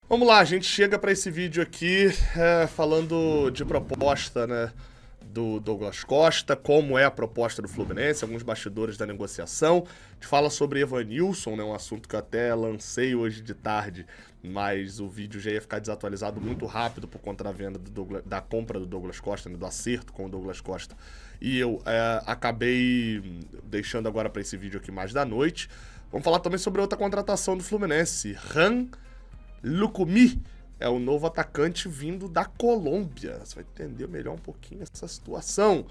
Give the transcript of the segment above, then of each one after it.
Vamos lá, a gente chega para esse vídeo aqui falando de proposta, né, do Douglas Costa, como é a proposta do Fluminense, alguns bastidores da negociação. A gente fala sobre Evanilson, né, um assunto que eu até lancei hoje de tarde, mas o vídeo já ia ficar desatualizado muito rápido por conta da venda da compra do Douglas Costa, né, do acerto com o Douglas Costa. E eu acabei deixando agora para esse vídeo aqui mais da noite. Vamos falar também sobre outra contratação do Fluminense, Ran Lucumi é o novo atacante vindo da Colômbia. Você vai entender melhor um pouquinho essa situação.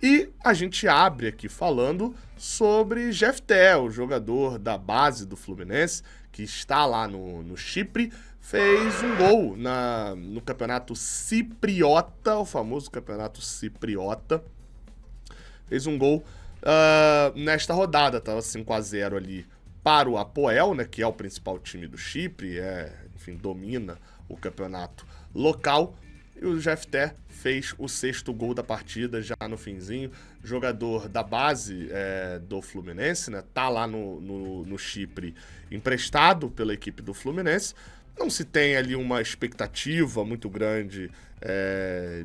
E a gente abre aqui falando sobre Jefté, o jogador da base do Fluminense, que está lá no Chipre, fez um gol no campeonato cipriota, o famoso campeonato cipriota. Fez um gol nesta rodada, estava 5-0 ali para o Apoel, né, que é o principal time do Chipre, enfim, domina o campeonato local. E o Jefté fez o 6º gol da partida já no finzinho. Jogador da base do Fluminense, né, tá lá no Chipre emprestado pela equipe do Fluminense. Não se tem ali uma expectativa muito grande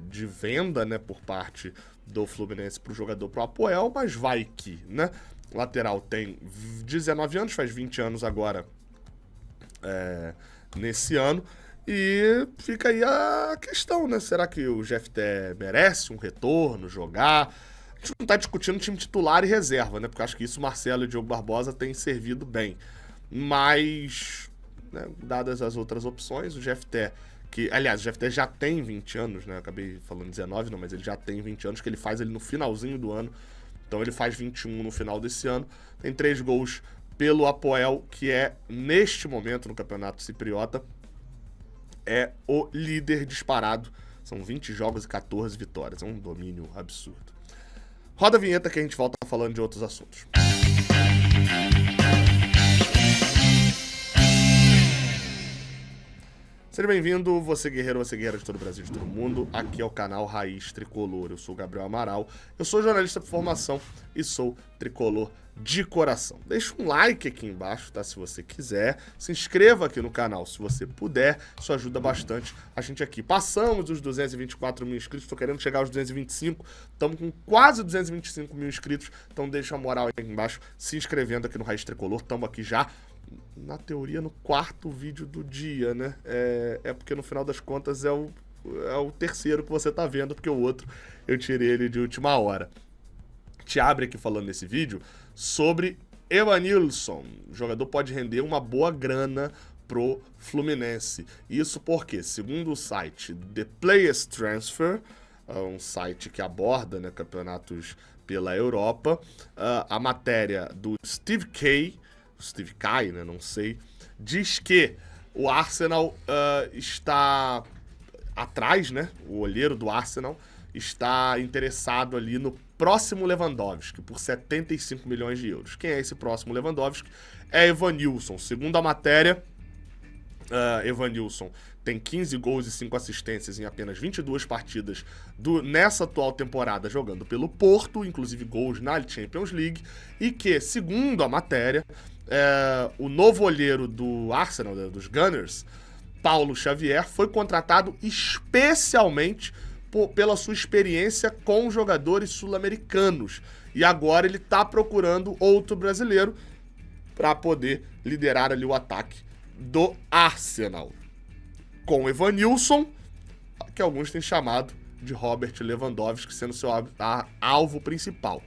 de venda, né, por parte do Fluminense para o jogador pro Apoel, mas vai que, né? Lateral tem 19 anos, faz 20 anos agora nesse ano. E fica aí a questão, né? Será que o Jefté merece um retorno, jogar? A gente não tá discutindo time titular e reserva, né? Porque acho que isso o Marcelo e o Diogo Barbosa têm servido bem. Mas, né, dadas as outras opções, o Jefté, que, aliás, o Jefté já tem 20 anos, né? Eu acabei falando 19, não, mas ele já tem 20 anos, que ele faz ele no finalzinho do ano. Então ele faz 21 no final desse ano. Tem 3 gols pelo Apoel, que é, neste momento, no Campeonato Cipriota, é o líder disparado. São 20 jogos e 14 vitórias. É um domínio absurdo. Roda a vinheta que a gente volta falando de outros assuntos. Seja bem-vindo, você guerreiro de todo o Brasil, de todo o mundo. Aqui é o canal Raiz Tricolor. Eu sou o Gabriel Amaral, eu sou jornalista por formação e sou tricolor de coração. Deixa um like aqui embaixo, tá? Se você quiser. Se inscreva aqui no canal, se você puder. Isso ajuda bastante a gente aqui. Passamos os 224 mil inscritos, tô querendo chegar aos 225. Estamos com quase 225 mil inscritos. Então deixa a moral aí embaixo, se inscrevendo aqui no Raiz Tricolor. Estamos aqui já, na teoria, no 4º vídeo do dia, né? Porque no final das contas é o 3º que você tá vendo, porque o outro eu tirei ele de última hora. Te abre aqui falando nesse vídeo sobre Evanilson. O jogador pode render uma boa grana pro Fluminense. Isso porque, segundo o site The Players Transfer, um site que aborda, né, campeonatos pela Europa, a matéria do Steve Kay, né, não sei, diz que o Arsenal está atrás, né, o olheiro do Arsenal está interessado ali no próximo Lewandowski, por 75 milhões de euros. Quem é esse próximo Lewandowski? É Evanilson. Segundo a matéria, Evanilson tem 15 gols e 5 assistências em apenas 22 partidas nessa atual temporada jogando pelo Porto, inclusive gols na Champions League, e que, segundo a matéria, o novo olheiro do Arsenal, dos Gunners, Paulo Xavier, foi contratado especialmente pela sua experiência com jogadores sul-americanos. E agora ele está procurando outro brasileiro para poder liderar ali o ataque do Arsenal. Com Evanilson, que alguns têm chamado de Robert Lewandowski, sendo seu alvo principal.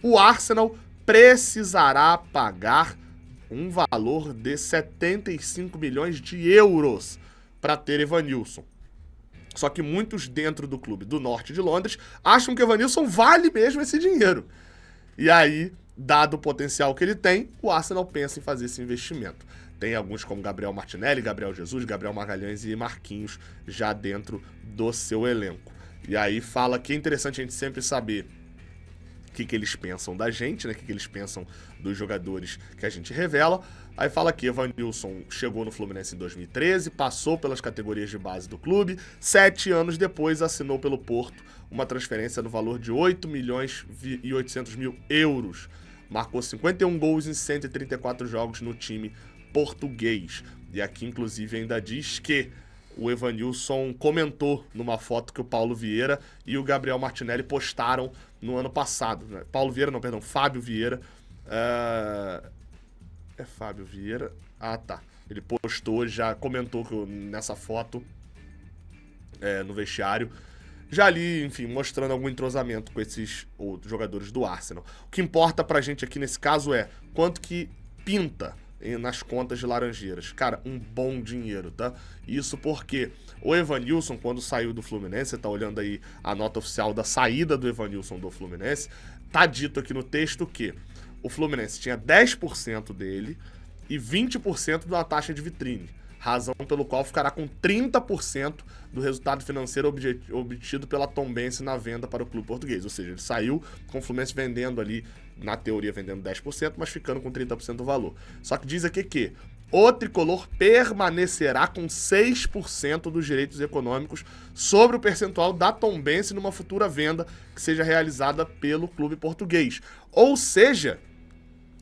O Arsenal precisará pagar um valor de 75 milhões de euros para ter Evanilson. Só que muitos dentro do clube do norte de Londres acham que o Evanilson vale mesmo esse dinheiro. E aí, dado o potencial que ele tem, o Arsenal pensa em fazer esse investimento. Tem alguns como Gabriel Martinelli, Gabriel Jesus, Gabriel Magalhães e Marquinhos já dentro do seu elenco. E aí fala que é interessante a gente sempre saber o que eles pensam da gente, né? O que eles pensam dos jogadores que a gente revela. Aí fala que Evanilson chegou no Fluminense em 2013, passou pelas categorias de base do clube, 7 anos depois assinou pelo Porto uma transferência no valor de 8 milhões e 800 mil euros. Marcou 51 gols em 134 jogos no time português. E aqui, inclusive, ainda diz que o Evanilson comentou numa foto que o Paulo Vieira e o Gabriel Martinelli postaram no ano passado. Né? Fábio Vieira. É Fábio Vieira? Ah, tá. Ele postou, já comentou nessa foto no vestiário. Já ali, enfim, mostrando algum entrosamento com esses outros jogadores do Arsenal. O que importa pra gente aqui nesse caso é quanto que pinta nas contas de Laranjeiras. Cara, um bom dinheiro, tá? Isso porque o Evanilson, quando saiu do Fluminense, você tá olhando aí a nota oficial da saída do Evanilson do Fluminense, tá dito aqui no texto que o Fluminense tinha 10% dele e 20% da taxa de vitrine. Razão pelo qual ficará com 30% do resultado financeiro obtido pela Tombense na venda para o clube português. Ou seja, ele saiu com o Fluminense vendendo ali, na teoria vendendo 10%, mas ficando com 30% do valor. Só que diz aqui que o tricolor permanecerá com 6% dos direitos econômicos sobre o percentual da Tombense numa futura venda que seja realizada pelo clube português. Ou seja,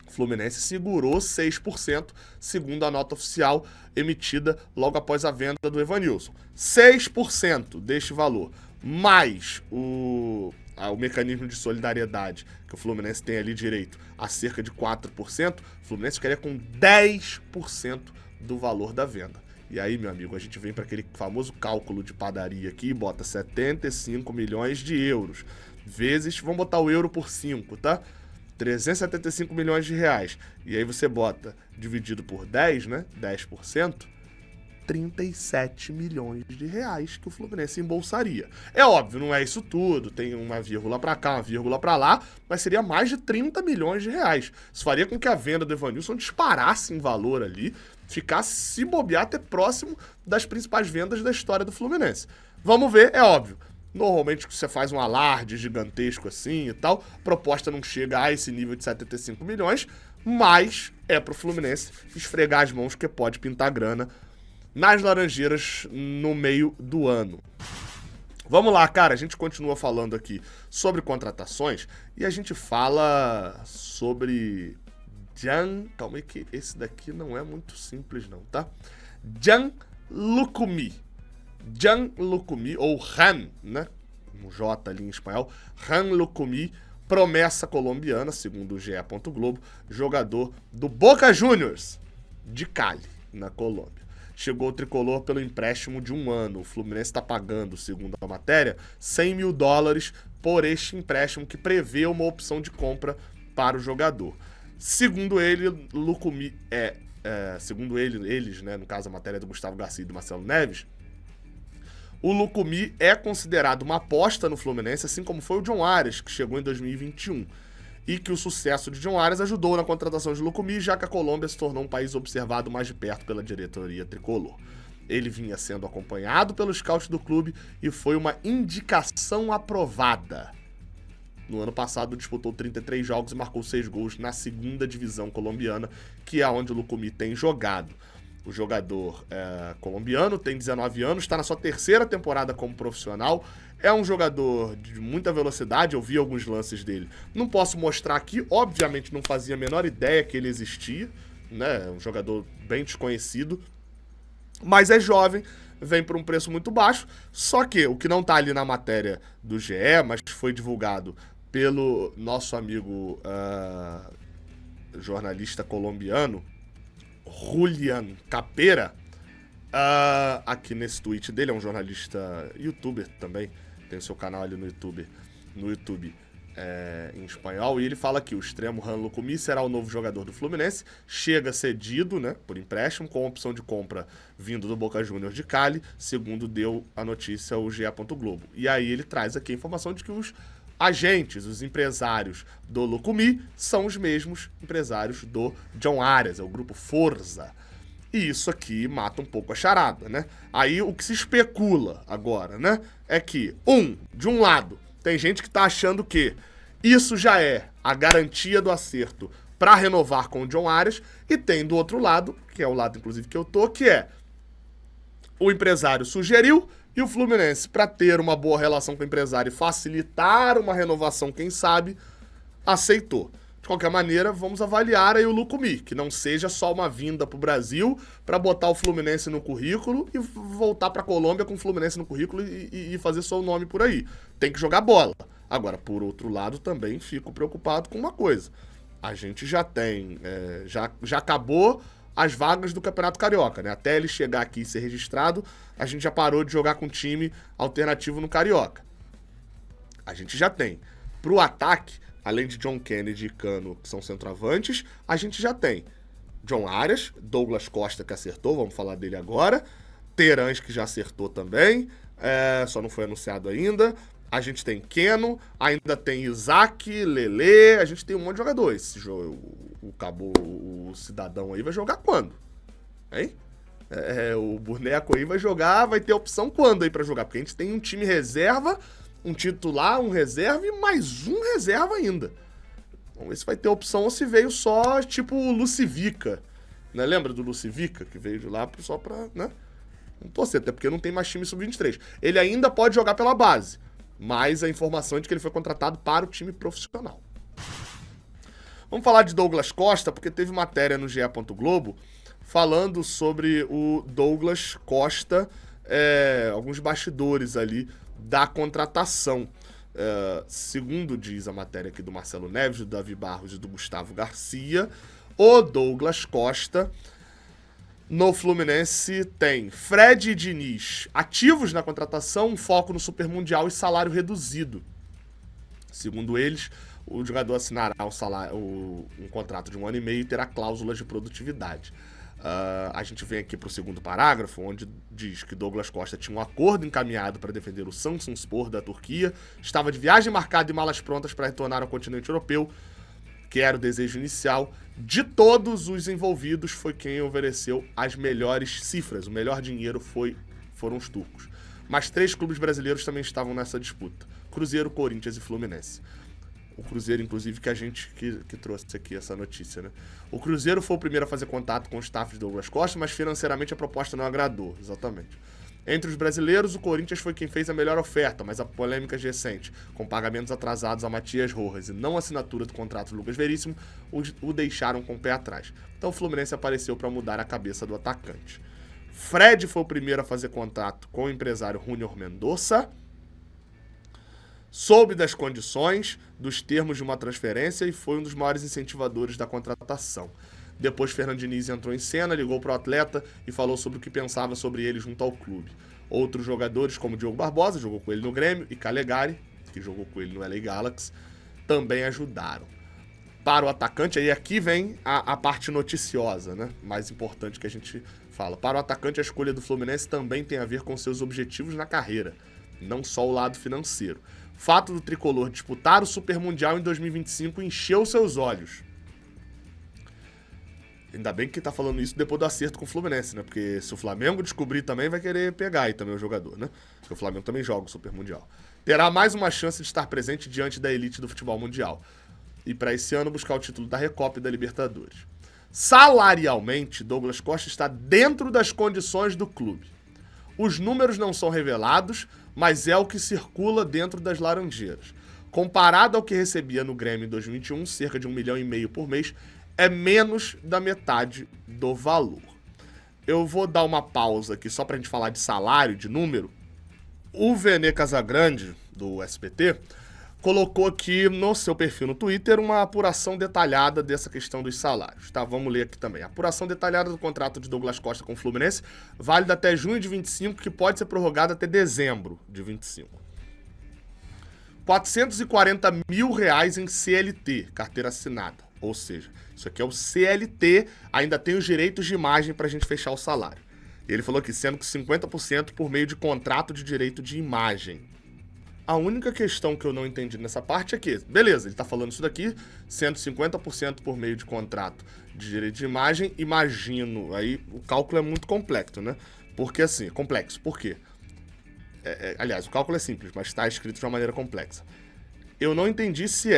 o Fluminense segurou 6%, segundo a nota oficial emitida logo após a venda do Evanilson. 6% deste valor, mais o mecanismo de solidariedade que o Fluminense tem ali direito a cerca de 4%, o Fluminense ficaria com 10% do valor da venda. E aí, meu amigo, a gente vem para aquele famoso cálculo de padaria aqui e bota 75 milhões de euros, vezes, vamos botar o euro por 5, tá? 375 milhões de reais. E aí você bota, dividido por 10, né? 10%, 37 milhões de reais que o Fluminense embolsaria. É óbvio, não é isso tudo, tem uma vírgula pra cá, uma vírgula pra lá, mas seria mais de 30 milhões de reais. Isso faria com que a venda do Evanilson disparasse em valor ali, ficasse, se bobear, até próximo das principais vendas da história do Fluminense. Vamos ver, é óbvio. Normalmente você faz um alarde gigantesco assim e tal, a proposta não chega a esse nível de 75 milhões, mas é pro Fluminense esfregar as mãos que pode pintar grana nas Laranjeiras no meio do ano. Vamos lá, cara, a gente continua falando aqui sobre contratações e a gente fala sobre calma aí que esse daqui não é muito simples não, tá? Can Lukumi, ou Ran, né? Um J ali em espanhol. Can Lukumi, promessa colombiana, segundo o GE. Globo, jogador do Boca Juniors de Cali, na Colômbia. Chegou o tricolor pelo empréstimo de 1 ano. O Fluminense está pagando, segundo a matéria, $100 mil por este empréstimo que prevê uma opção de compra para o jogador. Segundo ele, Lukumi eles, né, no caso a matéria do Gustavo Garcia e do Marcelo Neves, o Lukumi é considerado uma aposta no Fluminense, assim como foi o John Arias, que chegou em 2021. E que o sucesso de John Arias ajudou na contratação de Lukumi, já que a Colômbia se tornou um país observado mais de perto pela diretoria tricolor. Ele vinha sendo acompanhado pelos scouts do clube e foi uma indicação aprovada. No ano passado disputou 33 jogos e marcou 6 gols na segunda divisão colombiana, que é onde o Lukumi tem jogado. O jogador colombiano tem 19 anos, está na sua 3ª temporada como profissional. É um jogador de muita velocidade, eu vi alguns lances dele. Não posso mostrar aqui, obviamente não fazia a menor ideia que ele existia, né? É um jogador bem desconhecido, mas é jovem, vem por um preço muito baixo. Só que o que não está ali na matéria do GE, mas foi divulgado pelo nosso amigo jornalista colombiano, Julian Capera, aqui nesse tweet dele, é um jornalista youtuber também, tem o seu canal ali no YouTube em espanhol, e ele fala que o extremo Can Lukumi será o novo jogador do Fluminense, chega cedido, né, por empréstimo, com opção de compra vindo do Boca Juniors de Cali, segundo deu a notícia o GE. Globo. E aí ele traz aqui a informação de que os agentes, os empresários do Lukumi são os mesmos empresários do John Arias, é o grupo Forza. E isso aqui mata um pouco a charada, né? Aí o que se especula agora, né, é que, de um lado, tem gente que tá achando que isso já é a garantia do acerto para renovar com o John Arias, e tem do outro lado, que é o lado inclusive que eu tô, que é o empresário sugeriu e o Fluminense, para ter uma boa relação com o empresário e facilitar uma renovação, quem sabe, aceitou. De qualquer maneira, vamos avaliar aí o Lucumi, que não seja só uma vinda pro Brasil para botar o Fluminense no currículo e voltar pra Colômbia com o Fluminense no currículo e fazer só o nome por aí. Tem que jogar bola. Agora, por outro lado, também fico preocupado com uma coisa. A gente já tem, já acabou as vagas do Campeonato Carioca, né? Até ele chegar aqui e ser registrado, a gente já parou de jogar com time alternativo no Carioca. A gente já tem. Pro ataque, além de John Kennedy e Cano, que são centroavantes, a gente já tem John Arias, Douglas Costa, que acertou, vamos falar dele agora, Terãs, que já acertou também, só não foi anunciado ainda. A gente tem Keno, ainda tem Isaac, Lelê, a gente tem um monte de jogador. Esse jogo, o cidadão aí vai jogar quando? Hein? O boneco aí vai jogar, vai ter opção quando aí pra jogar? Porque a gente tem um time reserva, um titular, um reserva e mais um reserva ainda. Vamos ver se vai ter opção ou se veio só, tipo, o Lucivica. Né? Lembra do Lucivica, que veio de lá só pra, né? Não torcer, até porque não tem mais time sub-23. Ele ainda pode jogar pela base, mas a informação é de que ele foi contratado para o time profissional. Vamos falar de Douglas Costa, porque teve matéria no GE. Globo falando sobre o Douglas Costa, alguns bastidores ali da contratação. Segundo diz a matéria aqui do Marcelo Neves, do Davi Barros e do Gustavo Garcia, o Douglas Costa no Fluminense tem Fred e Diniz ativos na contratação, um foco no Super Mundial e salário reduzido. Segundo eles, o jogador assinará um contrato de 1 ano e meio e terá cláusulas de produtividade. A gente vem aqui para o segundo parágrafo, onde diz que Douglas Costa tinha um acordo encaminhado para defender o Samsunspor da Turquia, estava de viagem marcada e malas prontas para retornar ao continente europeu, que era o desejo inicial. De todos os envolvidos, foi quem ofereceu as melhores cifras. O melhor dinheiro foram os turcos. Mas 3 clubes brasileiros também estavam nessa disputa: Cruzeiro, Corinthians e Fluminense. O Cruzeiro, inclusive, que a gente que trouxe aqui essa notícia, né? O Cruzeiro foi o primeiro a fazer contato com o staff de Douglas Costa, mas financeiramente a proposta não agradou, exatamente. Entre os brasileiros, o Corinthians foi quem fez a melhor oferta, mas a polêmica é recente, com pagamentos atrasados a Matias Rojas e não assinatura do contrato do Lucas Veríssimo, o deixaram com o pé atrás. Então o Fluminense apareceu para mudar a cabeça do atacante. Fred foi o primeiro a fazer contato com o empresário Júnior Mendonça, soube das condições, dos termos de uma transferência e foi um dos maiores incentivadores da contratação. Depois, Fernando Diniz entrou em cena, ligou para o atleta e falou sobre o que pensava sobre ele junto ao clube. Outros jogadores, como Diogo Barbosa, jogou com ele no Grêmio, e Calegari, que jogou com ele no LA Galaxy, também ajudaram. Para o atacante, aí aqui vem a parte noticiosa, né? Mais importante que a gente fala. Para o atacante, a escolha do Fluminense também tem a ver com seus objetivos na carreira, não só o lado financeiro. Fato do tricolor disputar o Super Mundial em 2025 encheu seus olhos. Ainda bem que tá falando isso depois do acerto com o Fluminense, né? Porque se o Flamengo descobrir também, vai querer pegar aí também o jogador, né? Porque o Flamengo também joga o Super Mundial. Terá mais uma chance de estar presente diante da elite do futebol mundial. E para esse ano buscar o título da Recopa e da Libertadores. Salarialmente, Douglas Costa está dentro das condições do clube. Os números não são revelados, mas é o que circula dentro das Laranjeiras. Comparado ao que recebia no Grêmio em 2021, cerca de 1,5 milhão por mês, é menos da metade do valor. Eu vou dar uma pausa aqui só pra gente falar de salário, de número. O Vene Casagrande, do SBT, colocou aqui no seu perfil no Twitter uma apuração detalhada dessa questão dos salários. Tá, vamos ler aqui também. Apuração detalhada do contrato de Douglas Costa com o Fluminense, válida até junho de 25, que pode ser prorrogado até dezembro de 25. R$440 mil em CLT, carteira assinada. Ou seja, isso aqui é o CLT, ainda tem os direitos de imagem pra gente fechar o salário. E ele falou que sendo que 50% por meio de contrato de direito de imagem. A única questão que eu não entendi nessa parte é que, beleza, ele tá falando isso daqui, sendo 50% por meio de contrato de direito de imagem, imagino, aí o cálculo é muito complexo, né? Porque assim, complexo, por quê? Aliás, o cálculo é simples, mas está escrito de uma maneira complexa. Eu não entendi se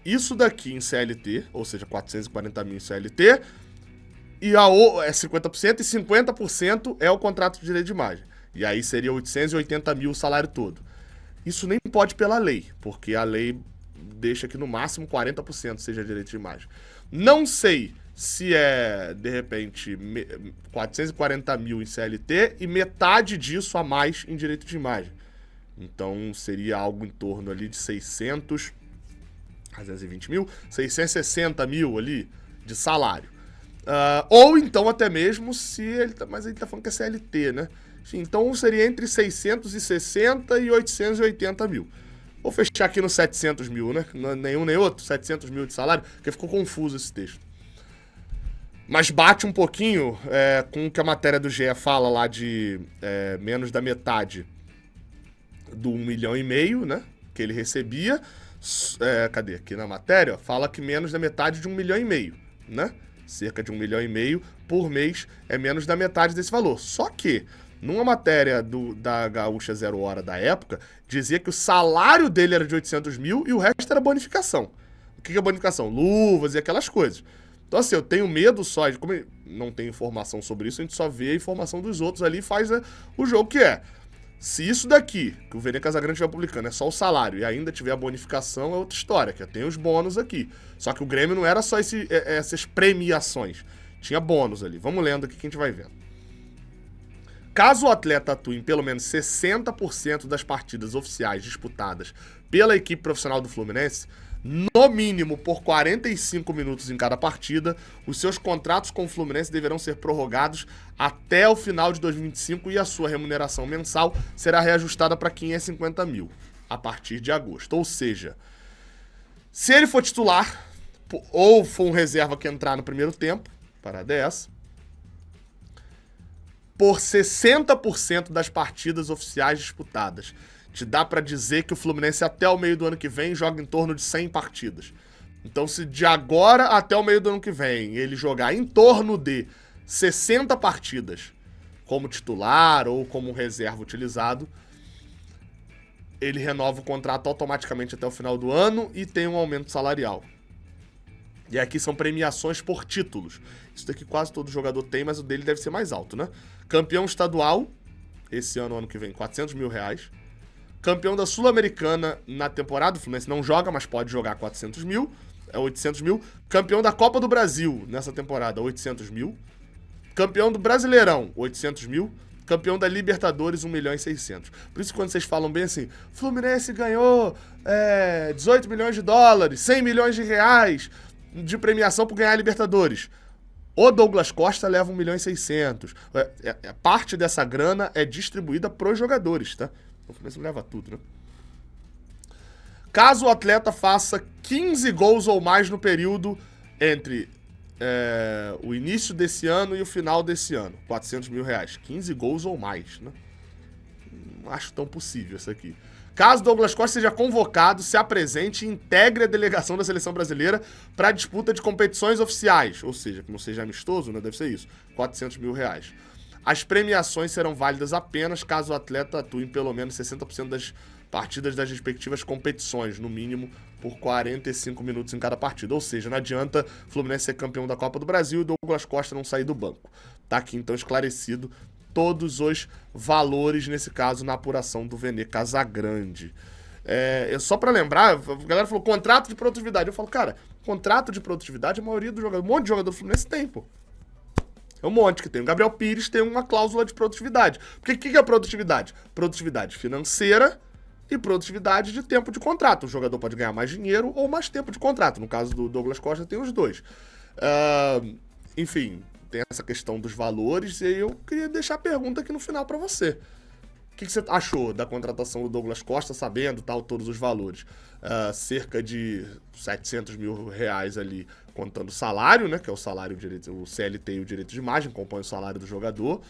isso daqui em CLT, ou seja, 440 mil em CLT, e é 50% e 50% é o contrato de direito de imagem. E aí seria 880 mil o salário todo. Isso nem pode pela lei, porque a lei deixa que no máximo 40% seja direito de imagem. Não sei se é, de repente, 440 mil em CLT e metade disso a mais em direito de imagem. Então, seria algo em torno ali de 620 mil, 660 mil ali de salário. Ou então até mesmo se ele tá, mas ele tá falando que é CLT, né? Enfim, então seria entre 660 e 880 mil. Vou fechar aqui no 700 mil, né? Nenhum nem outro, 700 mil de salário, porque ficou confuso esse texto. Mas bate um pouquinho com o que a matéria do GE fala lá de menos da metade do 1,5 milhão, né? Que ele recebia. Cadê? Aqui na matéria, ó, fala que menos da metade de 1,5 milhão, né? Cerca de 1,5 milhão por mês é menos da metade desse valor. Só que, numa matéria da Gaúcha Zero Hora da época, dizia que o salário dele era de 800 mil e o resto era bonificação. O que é bonificação? Luvas e aquelas coisas. Então, assim, eu tenho medo só de... Como não tem informação sobre isso, a gente só vê a informação dos outros ali e faz o jogo que é. Se isso daqui, que o Vene Casagrande estiver publicando, é só o salário e ainda tiver a bonificação, é outra história, que tem os bônus aqui. Só que o Grêmio não era só essas premiações. Tinha bônus ali. Vamos lendo aqui que a gente vai vendo. Caso o atleta atue em pelo menos 60% das partidas oficiais disputadas pela equipe profissional do Fluminense, no mínimo por 45 minutos em cada partida, os seus contratos com o Fluminense deverão ser prorrogados até o final de 2025 e a sua remuneração mensal será reajustada para 550 mil a partir de agosto. Ou seja, se ele for titular ou for um reserva que entrar no primeiro tempo, parada é essa, por 60% das partidas oficiais disputadas, te dá pra dizer que o Fluminense até o meio do ano que vem joga em torno de 100 partidas. Então, se de agora até o meio do ano que vem ele jogar em torno de 60 partidas como titular ou como reserva utilizado, ele renova o contrato automaticamente até o final do ano e tem um aumento salarial. E aqui são premiações por títulos. Isso daqui quase todo jogador tem, mas o dele deve ser mais alto, né? Campeão estadual, esse ano que vem, 400 mil reais. Campeão da Sul-Americana na temporada, o Fluminense não joga, mas pode jogar 400 mil, 800 mil. Campeão da Copa do Brasil nessa temporada, 800 mil. Campeão do Brasileirão, 800 mil. Campeão da Libertadores, 1 milhão e 600. Por isso, quando vocês falam bem assim, Fluminense ganhou 18 milhões de dólares, 100 milhões de reais de premiação por ganhar a Libertadores. O Douglas Costa leva 1 milhão e 600. Parte dessa grana é distribuída pros jogadores, tá? O Fluminense não leva tudo, né? Caso o atleta faça 15 gols ou mais no período entre o início desse ano e o final desse ano, 400 mil reais. 15 gols ou mais, né? Não acho tão possível isso aqui. Caso Douglas Costa seja convocado, se apresente e integre a delegação da Seleção Brasileira para a disputa de competições oficiais, ou seja, que não seja amistoso, né? Deve ser isso, 400 mil reais. As premiações serão válidas apenas caso o atleta atue em pelo menos 60% das partidas das respectivas competições, no mínimo por 45 minutos em cada partida. Ou seja, não adianta o Fluminense ser campeão da Copa do Brasil e o Douglas Costa não sair do banco. Tá aqui então esclarecido todos os valores, nesse caso, na apuração do Vene Casagrande. Só pra lembrar, a galera falou contrato de produtividade. Eu falo, cara, contrato de produtividade, a maioria dos jogadores, um monte de jogador do Fluminense tem, pô. É um monte que tem. O Gabriel Pires tem uma cláusula de produtividade. Porque o que é produtividade? Produtividade financeira e produtividade de tempo de contrato. O jogador pode ganhar mais dinheiro ou mais tempo de contrato. No caso do Douglas Costa, tem os dois. Enfim, tem essa questão dos valores e eu queria deixar a pergunta aqui no final pra você. O que você achou da contratação do Douglas Costa, sabendo todos os valores? Cerca de 700 mil reais ali, contando o salário, né? Que é o salário, o CLT e o direito de imagem, compõe o salário do jogador.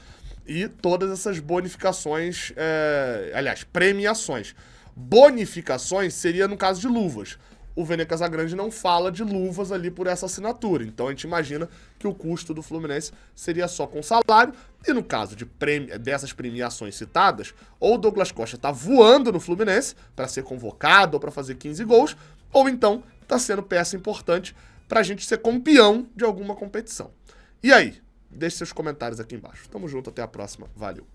E todas essas bonificações, aliás, premiações. Bonificações seria no caso de luvas. O Vene Casagrande não fala de luvas ali por essa assinatura. Então a gente imagina que o custo do Fluminense seria só com salário. E no caso dessas premiações citadas, ou o Douglas Costa tá voando no Fluminense para ser convocado ou para fazer 15 gols, ou então tá sendo peça importante pra gente ser campeão de alguma competição. E aí? Deixe seus comentários aqui embaixo. Tamo junto, até a próxima. Valeu!